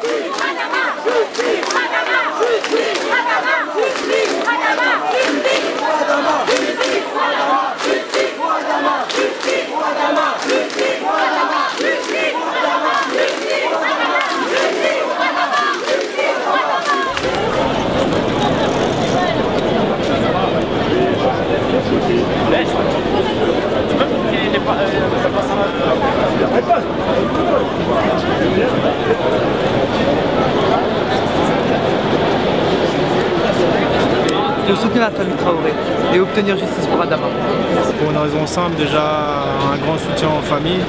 De soutenir la famille Traoré et obtenir justice pour Adama. Pour une raison simple, déjà un grand soutien aux familles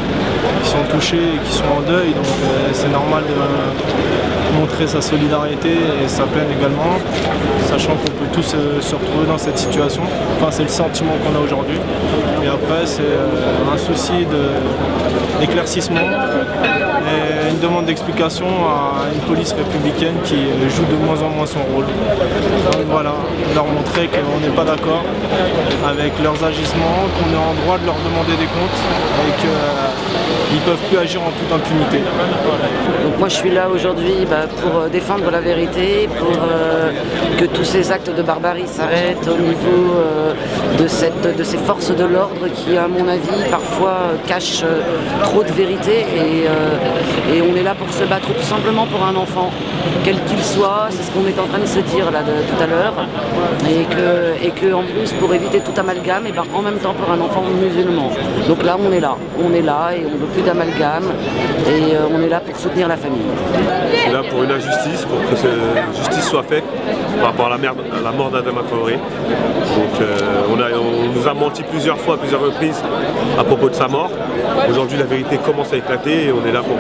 qui sont touchées et qui sont en deuil, donc c'est normal de montrer sa solidarité et sa peine également, sachant qu'on peut tous se retrouver dans cette situation. Enfin, c'est le sentiment qu'on a aujourd'hui. Et après, c'est un souci d'éclaircissement et une demande d'explication à une police républicaine qui joue de moins en moins son rôle. Donc voilà, leur montrer qu'on n'est pas d'accord avec leurs agissements, qu'on est en droit de leur demander des comptes et qu'ils ne peuvent plus agir en toute impunité. Donc moi je suis là aujourd'hui pour défendre la vérité, pour que tous ces actes de barbarie s'arrêtent au niveau de ces forces de l'ordre qui, à mon avis, parfois cachent trop de vérité et on est là pour se battre tout simplement pour un enfant, quel qu'il soit, c'est ce qu'on est en train de se dire là tout à l'heure, et que en plus pour éviter tout amalgame, et en même temps pour un enfant musulman. Donc là on est là et on ne veut plus d'amalgame et on est là pour soutenir la famille. Je suis là pour une injustice, pour que cette justice soit faite par rapport à la mort d'Adama Traoré. Donc on nous a menti plusieurs fois, à plusieurs reprises à propos de sa mort. Aujourd'hui la vérité commence à éclater et on est là pour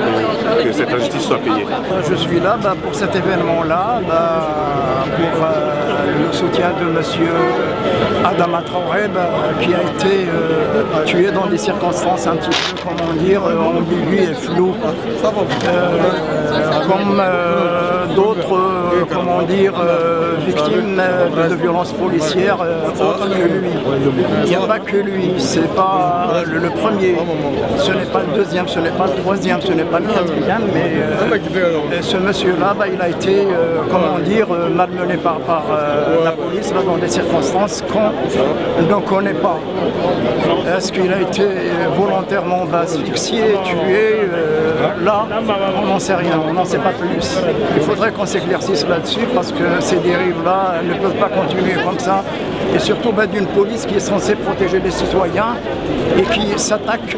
que cette injustice soit payée. Je suis là pour cet événement-là, pour le soutien de M. Adama Traoré qui a été tué dans des circonstances un petit peu, comment dire, ambiguës et floues. Comme d'autres, comment dire, victimes de violences policières autres que lui. Il n'y a pas que lui, c'est pas le premier, ce n'est pas le deuxième, ce n'est pas le troisième, ce n'est pas le quatrième, mais ce monsieur-là, il a été, comment dire, malmené par la police dans des circonstances qu'on ne connaît pas. Est-ce qu'il a été volontairement asphyxié, tué? Là, on n'en sait rien, on n'en sait pas plus. Il faudrait qu'on s'éclaircisse là-dessus parce que ces dérives-là ne peuvent pas continuer comme ça. Et surtout d'une police qui est censée protéger les citoyens et qui s'attaque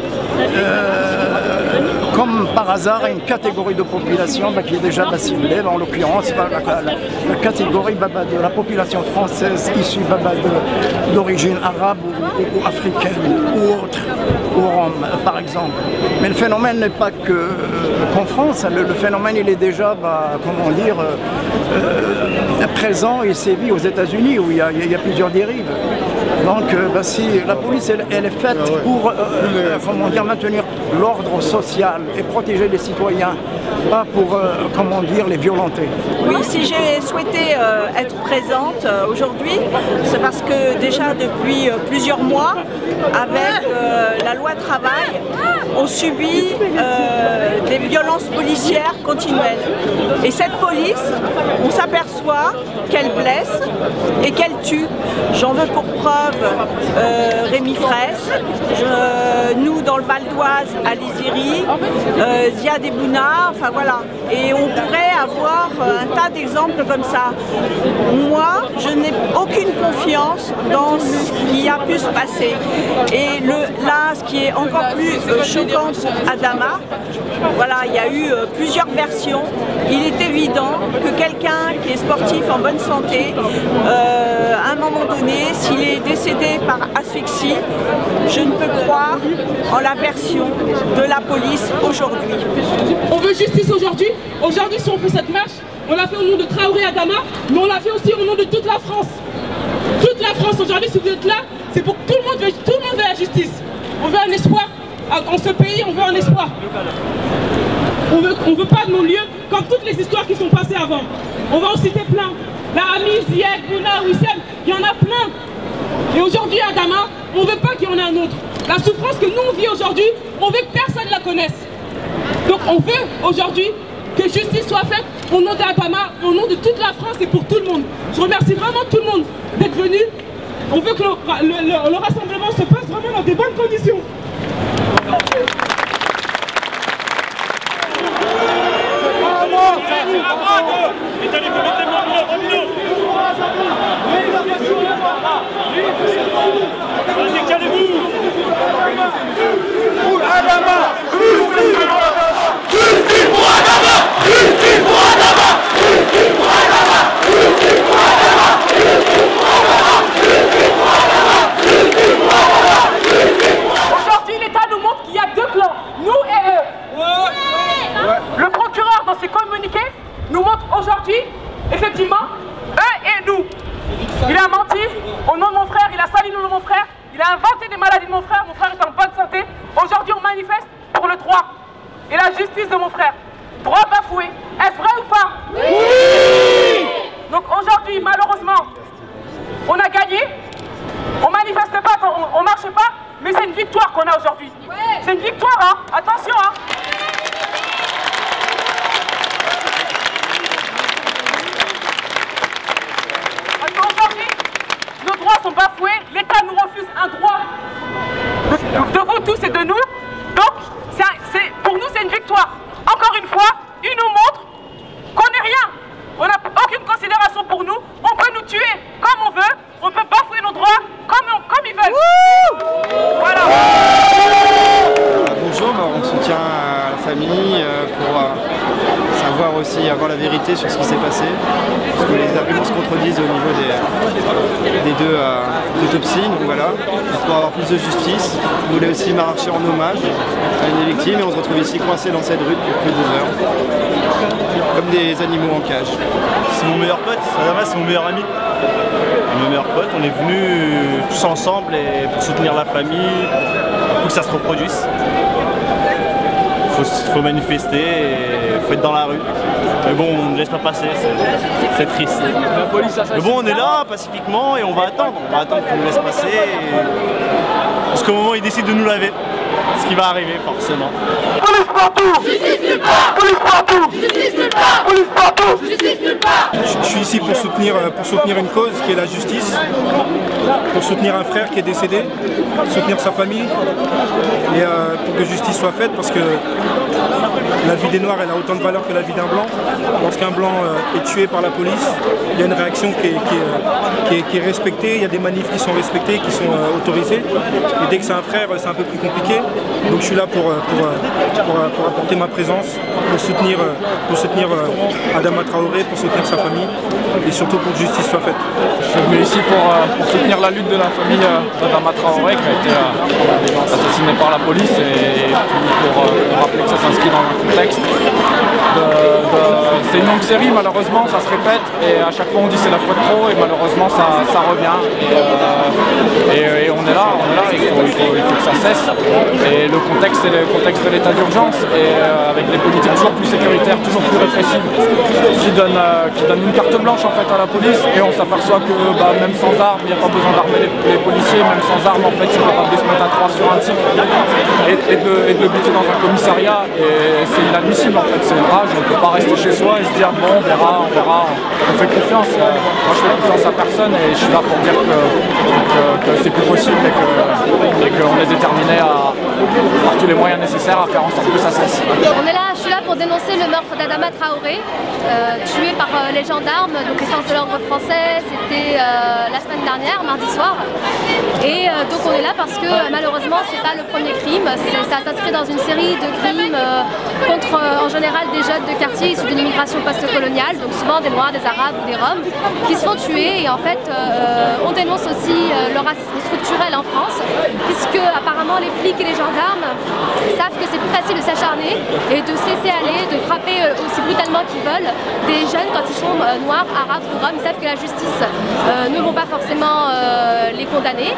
comme par hasard à une catégorie de population qui est déjà ciblée, en l'occurrence la catégorie de la population française issue d'origine arabe ou africaine ou autre, ou Rome par exemple. Mais le phénomène n'est pas qu'en France, le phénomène il est déjà, comment dire, présent et sévit aux États-Unis où il y a plusieurs dérives. Donc si la police elle est faite pour comment dire, maintenir l'ordre social et protéger les citoyens, pas pour comment dire, les violenter. Oui, si j'ai souhaité être présente aujourd'hui, c'est parce que déjà depuis plusieurs mois, avec la loi travail, on subit des violences policières continuelles. Et cette police, on s'aperçoit qu'elle blesse et qu'elle tue. J'en veux pour preuve Rémi Fraisse, nous dans le Val d'Oise à l'Isiri, Ziad Ebouna, enfin voilà. Et on pourrait avoir un tas d'exemples comme ça. Moi, je n'ai aucune confiance dans ce qui a pu se passer. Et là, ce qui est encore plus choquant pour Adama, voilà, il y a eu plusieurs versions. Il est évident que quelqu'un qui est sportif en bonne santé, à un moment donné, s'il est décédé par asphyxie, je ne peux croire en la version de la police aujourd'hui. On veut justice aujourd'hui. Aujourd'hui, si on fait cette marche, on l'a fait au nom de Traoré Adama, mais on l'a fait aussi au nom de toute la France. Toute la France aujourd'hui, si vous êtes là, c'est pour que tout le monde veut la justice. On veut un espoir. En ce pays, on veut un espoir. On veut pas de non-lieu comme toutes les histoires qui sont passées avant. On va en citer plein. Lahami, Ziad, Bouna, Wissem, il y en a plein. Et aujourd'hui, Adama, on ne veut pas qu'il y en ait un autre. La souffrance que nous on vit aujourd'hui, on veut que personne la connaisse. Donc on veut aujourd'hui que justice soit faite au nom d'Adama, au nom de toute la France et pour tout le monde. Je remercie vraiment tout le monde d'être venu. On veut que le rassemblement se passe vraiment dans des bonnes conditions. Aujourd'hui, l'État nous montre qu'il y a deux clans, nous et eux. Le procureur, dans ses communiqués, nous montre aujourd'hui, effectivement, eux et nous. Il a menti au nom de mon frère, il a sali le nom de mon frère, il a inventé des maladies de mon frère est en bonne santé. Aujourd'hui, on manifeste pour le droit et la justice de mon frère. Droit bafoué. Est-ce vrai ou pas? Oui! Donc aujourd'hui, malheureusement, on a gagné. On manifeste pas, on marche pas, mais c'est une victoire qu'on a aujourd'hui. C'est une victoire, hein? Attention, hein? Aujourd'hui, nos droits sont bafoués, l'État nous refuse un droit de vous tous et de nous. Donc, pour nous, c'est une victoire. Encore une fois, il nous montre qu'on n'est rien. On n'a aucune considération pour nous. On peut nous tuer comme on veut. On peut bafouer nos droits comme ils veulent. Voilà. Bonjour, on soutient la famille pour savoir aussi, avoir la vérité sur ce qui s'est passé. Parce que les arguments se contredisent au niveau des deux autopsies. Donc voilà, pour avoir plus de justice. On voulait aussi marcher en hommage à une des victimes et on se retrouve ici coincé dans cette rue depuis plus de 2 heures. Comme des animaux en cage. C'est mon meilleur pote, Adama c'est mon meilleur ami. Mon meilleur pote, on est venus tous ensemble pour soutenir la famille, pour que ça se reproduise. Faut manifester, il faut être dans la rue. Mais bon, on ne laisse pas passer, c'est triste. Mais bon, on est là pacifiquement et on va attendre. On va attendre qu'on nous laisse passer jusqu'au moment où ils décident de nous laver. Ce qui va arriver forcément. Police partout! Justice nulle part! Police partout! Justice nulle part! Police partout! Justice nulle part! Je suis ici pour soutenir une cause qui est la justice, pour soutenir un frère qui est décédé, soutenir sa famille et pour que justice soit faite parce que la vie des Noirs elle a autant de valeur que la vie d'un Blanc. Lorsqu'un Blanc est tué par la police, il y a une réaction qui est respectée, il y a des manifs qui sont respectés, qui sont autorisés et dès que c'est un frère c'est un peu plus compliqué. Donc je suis là pour apporter ma présence, pour soutenir Adama Traoré, pour soutenir sa famille et surtout pour que justice soit faite. Je suis venu ici pour soutenir la lutte de la famille d'Adama Traoré qui a été assassiné par la police et pour rappeler que ça s'inscrit dans un contexte c'est une longue série, malheureusement ça se répète et à chaque fois on dit c'est la fois de trop et malheureusement ça revient et on est là, il faut que ça cesse. Et le contexte, c'est le contexte de l'état d'urgence et avec des politiques toujours plus sécuritaires, toujours plus répressives, qui donnent une carte blanche en fait à la police et on s'aperçoit que même sans armes, il n'y a pas besoin d'armer les policiers, même sans armes en fait, ils sont capables de se mettre à 3 sur un type et de le buter dans un commissariat et c'est inadmissible en fait, c'est une rage, on ne peut pas rester chez soi et se dire bon on verra, on fait confiance. Moi je fais confiance à personne et je suis là pour dire que c'est plus possible et qu'on est déterminé par tous les moyens nécessaires à faire en sorte que ça cesse. Je suis là pour dénoncer le meurtre d'Adama Traoré, tué par les gendarmes, donc les forces de l'ordre français, c'était la semaine dernière, mardi soir. Et donc on est là parce que malheureusement c'est pas le premier crime, ça s'inscrit dans une série de crimes contre en général des jeunes de quartier issus d'une immigration post-coloniale, donc souvent des Noirs, des Arabes ou des Roms, qui se font tuer et en fait on dénonce aussi le racisme structurel en France, puisque apparemment les flics et les gendarmes savent que c'est plus facile de s'acharner et de se laisser aller, de frapper aussi brutalement qu'ils veulent des jeunes quand ils sont noirs, arabes ou roms. Ils savent que la justice ne vont pas forcément les condamner.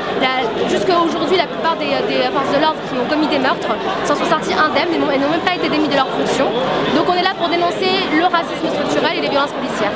Jusqu'à aujourd'hui, la plupart des forces de l'ordre qui ont commis des meurtres s'en sont sortis indemnes et n'ont même pas été démis de leurs fonctions. Donc on est là pour dénoncer le racisme structurel et les violences policières.